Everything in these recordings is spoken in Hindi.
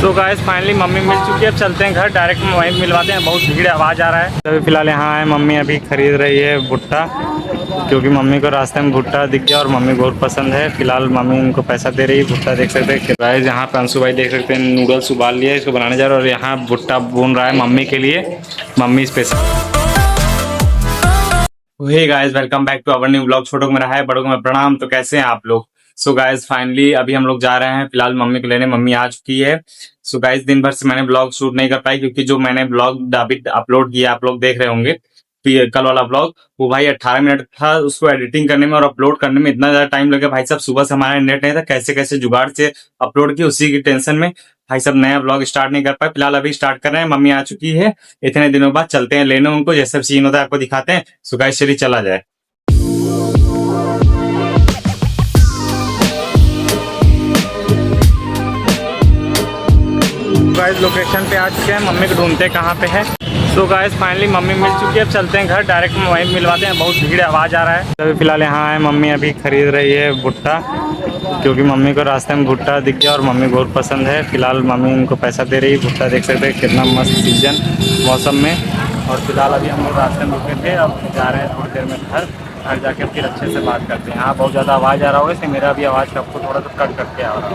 तो गाइस फाइनली मम्मी मिल चुकी है। अब चलते हैं घर, डायरेक्ट वहीं मिलवाते हैं। बहुत भीड़ आवाज़ आ रहा है। अभी फिलहाल यहाँ है मम्मी, अभी खरीद रही है भुट्टा, क्योंकि मम्मी को रास्ते में भुट्टा दिख गया और मम्मी बहुत पसंद है। फिलहाल मम्मी इनको पैसा दे रही है। भुट्टा देख सकते हैं गाइस, यहाँ पे अंशु भाई देख सकते हैं नूडल्स उबाल लिया है, इसको बनाने जा रहा है। और यहाँ भुट्टा भून रहा है मम्मी के लिए, mummy special. Hey guys, welcome back to our new blog. छोटों को मेरा है, बड़ों को मेरा प्रणाम। तो कैसे हैं आप लोग? सो गाइस फाइनली अभी हम लोग जा रहे हैं फिलहाल मम्मी को लेने। मम्मी आ चुकी है। सो गाइस दिन भर से मैंने ब्लॉग शूट नहीं कर पाई, क्योंकि जो मैंने ब्लॉग अभी अपलोड किया आप लोग देख रहे होंगे कल वाला ब्लॉग, वो भाई 18 मिनट था। उसको एडिटिंग करने में और अपलोड करने में इतना ज्यादा टाइम लगा भाई साहब। सुबह से हमारा नेट नहीं था, कैसे कैसे जुगाड़ से अपलोड किया, उसी की टेंशन में भाई साहब नया ब्लॉग स्टार्ट नहीं कर पाए। फिलहाल अभी स्टार्ट कर रहे हैं। मम्मी आ चुकी है, इतने दिनों बाद चलते हैं लेने उनको। जैसे सीन होता है आपको दिखाते हैं। सो गाइस चलिए चला जाए। गाइस लोकेशन पे आ चुके हैं, मम्मी को ढूंढते कहाँ पे है। सो गाइस फाइनली मम्मी मिल चुकी है। अब चलते हैं घर, डायरेक्ट वहीं मिलवाते हैं। बहुत भीड़ आवाज़ आ रहा है। अभी फिलहाल यहाँ है मम्मी, अभी खरीद रही है भुट्टा, क्योंकि मम्मी को रास्ते में भुट्टा दिख गया और मम्मी बहुत पसंद है। फिलहाल मम्मी इनको पैसा दे रही है। भुट्टा देख सकते हैं कितना मस्त सीजन मौसम में। और फिलहाल अभी हम लोग रास्ते में रुके थे, अब जा रहे हैं थोड़ी देर में घर जाके फिर अच्छे से बात करते हैं। हाँ बहुत ज़्यादा आवाज़ आ रहा होगा, इसलिए मेरा भी आवाज़ आपको थोड़ा सा कट करके आ रहा है।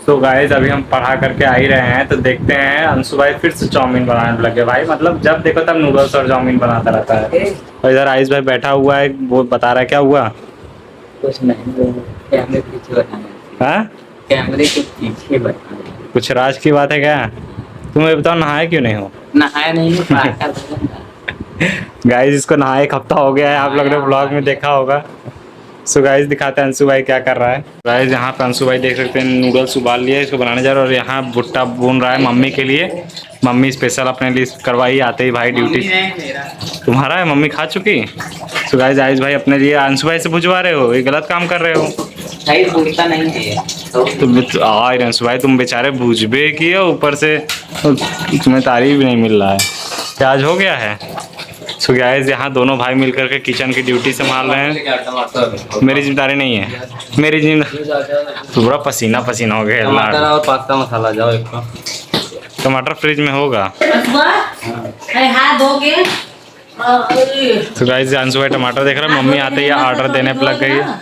तो गाइस अभी हम पढ़ा करके आ ही रहे हैं, तो देखते हैं अंशु भाई फिर से चाउमीन बनाने लगे। भाई मतलब जब देखो तब नूडल्स और चाउमीन बनाता रहता है। और इधर आयुष भाई बैठा हुआ है, वो बता रहा है क्या हुआ। कुछ नहीं, कैमरे पीछे बताना। हाँ कैमरे के पीछे बताना। कुछ राज की बात है क्या? तुम्हें बताओ, नहाए क्यों नहीं हो? नहाया नहीं है। गाइस इसको नहाए एक हफ्ता हो गया है, आप लोग ने ब्लॉग में देखा होगा। सो गाइस दिखाते हैं अंशु भाई क्या कर रहा है। गाइस यहाँ पे अंशु भाई देख सकते हैं नूडल्स उबाल लिया है, इसको बनाने जा रहा है। और यहाँ भुट्टा भून रहा है मम्मी के लिए, मम्मी स्पेशल अपने लिए करवाई आते ही भाई ड्यूटी। तुम्हारा है? मम्मी खा चुकी। सो गाइस आयुष भाई अपने लिए अंशु भाई से भुजवा रहे हो, ये गलत काम कर रहे हो। नहीं है तुम अंशु भाई, तुम बेचारे भुजबे किए, ऊपर से तुम्हें तारीफ भी नहीं मिल रहा है। प्याज हो गया है। सो गाइस यहाँ दोनों भाई मिलकर के किचन की ड्यूटी संभाल रहे हैं। मेरी जिम्मेदारी नहीं है, मेरी जिम्मेदारी। पूरा पसीना पसीना हो गया। टमाटर और पास्ता मसाला जाओ एक टमाटर फ्रिज में होगा। तो गाइस अंशु भाई टमाटर देख रहा है। मम्मी आते ही ऑर्डर देने पर लग गई है।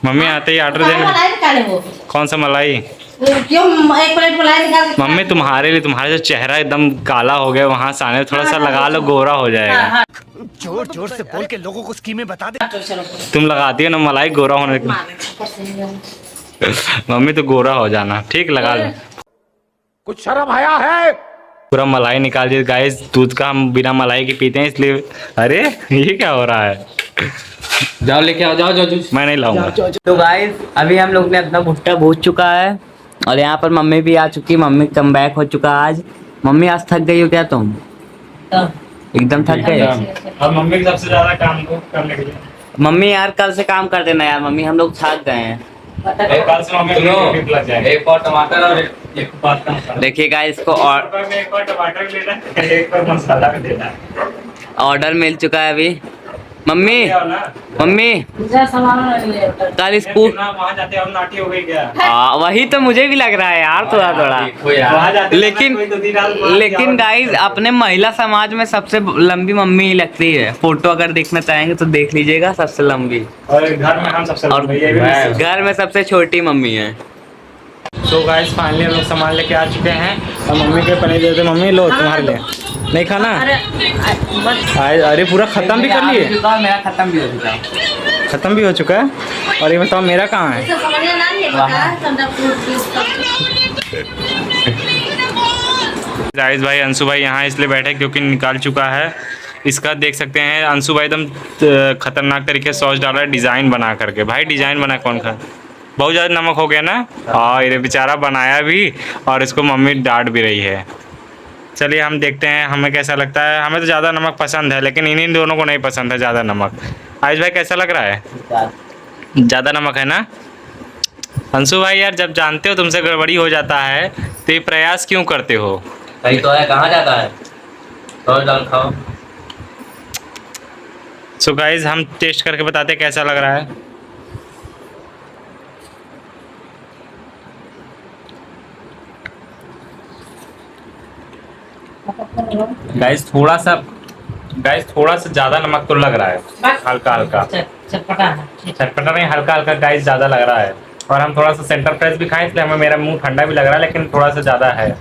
मम्मी आते ही ऑर्डर देने। कौन सा मलाई? क्यों एक प्लेट मलाई निकाल? मम्मी तुम्हारे लिए, तुम्हारा जो चेहरा एकदम काला हो गया, वहाँ सामने थोड़ा सा लगा लो, गोरा हो जाएगा। जोर जोर से बोल के लोगों को स्कीमें बता दे। तुम लगाती हो ना मलाई गोरा होने की। मम्मी तो गोरा हो जाना, ठीक लगा लो। कुछ शर्म आया है? पूरा मलाई निकाल दिया गाइस। दूध का हम बिना मलाई के पीते हैं, इसलिए। अरे ये क्या हो रहा है? जाओ लेके आओ, जाओ जाओ। मैं नहीं लाऊंगा। तो गाइस अभी हम लोग ने अपना भुट्टा भूज चुका है और यहाँ पर मम्मी भी आ चुकी। मम्मी कम बैक हो चुका आज। मम्मी आज थक गई हो क्या तुम? एकदम थक गए। अब मम्मी सबसे ज्यादा काम को करने के लिए। मम्मी यार कल से काम कर देना यार, मम्मी हम लोग थक गए हैं। कल से मम्मी को लग जाएगा। एक और टमाटर और एक पास्ता मसाला। देखिए गाइस इसको और एक और टमाटर लेना है, एक और मसाला भी देना है। ऑर्डर मिल चुका है अभी। मम्मी मम्मी कल स्कूल वहाँ जाते हम नाटी हो गई क्या? वही तो मुझे भी लग रहा है यार थोड़ा थोड़ा। लेकिन गाइस अपने महिला समाज में सबसे लंबी मम्मी ही लगती है। फोटो अगर देखना चाहेंगे तो देख लीजिएगा, सबसे लंबी। और घर में हम सबसे लंबी, ये भी घर में सबसे छोटी मम्मी है। सो गाइस फाइनली हम लोग सामान लेके आ चुके हैं और मम्मी के पनीर देते। मम्मी लो तुम्हारे लिए। नहीं खाना? अरे पूरा खत्म भी कर लिए? मेरा खत्म भी हो चुका है। खत्म भी हो चुका है। और ये बताओ मेरा कहाँ है? जाहिद भाई अंशु भाई यहाँ इसलिए बैठे क्योंकि निकाल चुका है। इसका देख सकते हैं अंशु भाई एकदम खतरनाक तरीके से सॉस डाल रहा है, डिज़ाइन बना करके। भाई डिज़ाइन बना कौन खा? बहुत ज़्यादा नमक हो गया ना। हाँ ये बेचारा बनाया भी और इसको मम्मी डांट भी रही है। चलिए हम देखते हैं हमें कैसा लगता है। हमें तो ज़्यादा नमक पसंद है, लेकिन इन्हीं दोनों को नहीं पसंद है ज़्यादा नमक। आयुष भाई कैसा लग रहा है? ज़्यादा नमक है ना? अंशु भाई यार जब जानते हो तुमसे गड़बड़ी हो जाता है तो ये प्रयास क्यों करते हो? सही तो है, कहाँ जाता है? सॉस डाल खाओ। सो गाइस हम टेस्ट करके बताते हैं कैसा लग रहा है। थोड़ा सा ज्यादा नमक तो लग रहा है, हल्का हल्का चटपटा है। चटपटा नहीं, हल्का हल्का गाइस ज्यादा लग रहा है। और हम थोड़ा सा सेंटर फ्रेश भी खाए इसलिए हमें मेरा मुंह ठंडा भी लग रहा है, लेकिन थोड़ा सा ज्यादा है।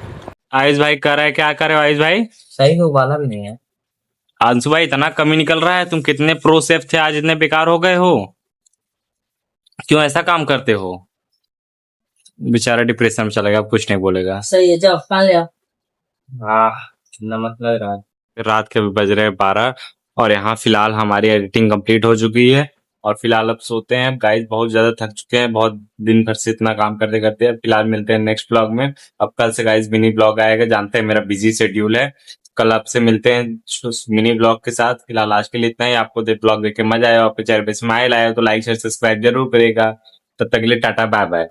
आयुष भाई कर रहा है, क्या कर रहे हो आयुष भाई? सही को उबाला भी नहीं है। अंशु भाई इतना कमी निकल रहा है, तुम कितने प्रो शेफ थे आज इतने बेकार हो गए हो, क्यों ऐसा काम करते हो? बेचारा डिप्रेशन में चला गया, अब कुछ नहीं बोलेगा। सही है, जाओ खा लिया। नमक लग रहा है। रात के बज रहे हैं 12 और यहाँ फिलहाल हमारी एडिटिंग कंप्लीट हो चुकी है और फिलहाल अब सोते हैं। गाइस बहुत ज्यादा थक चुके हैं, बहुत दिन भर से इतना काम करते करते। अब फिलहाल मिलते हैं नेक्स्ट ब्लॉग में। अब कल से गाइस मिनी ब्लॉग आएगा, जानते हैं मेरा बिजी शेड्यूल है। कल आपसे मिलते हैं मिनी ब्लॉग के साथ। फिलहाल आज के लिए इतना ही। आपको ब्लॉग देख के मजा आया, आपके चेहरे पे स्माइल आया तो लाइक शेयर सब्सक्राइब जरूर करेगा। तब तक के लिए टाटा बाय बाय।